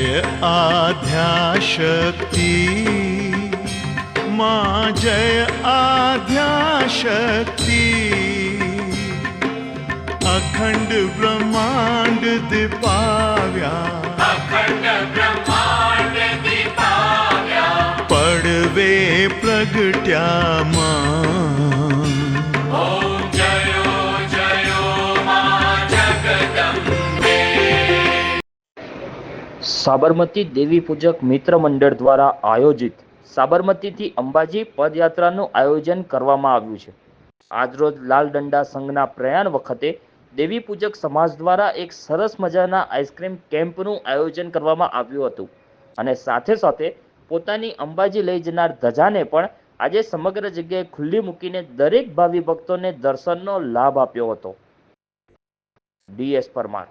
जय आद्याशक्ति माँ जय आद्याशक्ति अखंड ब्रह्मांड दीपाव्या पड़वे प्रगट्या मां સાબરમતી દેવી પૂજક મિત્ર મંડળ દ્વારા આયોજિત સાબરમતીથી અંબાજી પદયાત્રાનું આયોજન કરવામાં આવ્યું છે। આજરોજ લાલ દંડા સંઘના પ્રયાણ વખતે દેવી પૂજક સમાજ દ્વારા એક સરસ મજાના આઈસ્ક્રીમ કેમ્પનું આયોજન કરવામાં આવ્યું હતું અને સાથે સાથે પોતાની અંબાજી લઈ જનાર ધજાને પણ આજે સમગ્ર જગ્યાએ ખુલ્લી મૂકીને દરેક ભાવિ ભક્તોને દર્શનનો લાભ આપ્યો હતો। DS પરમાર।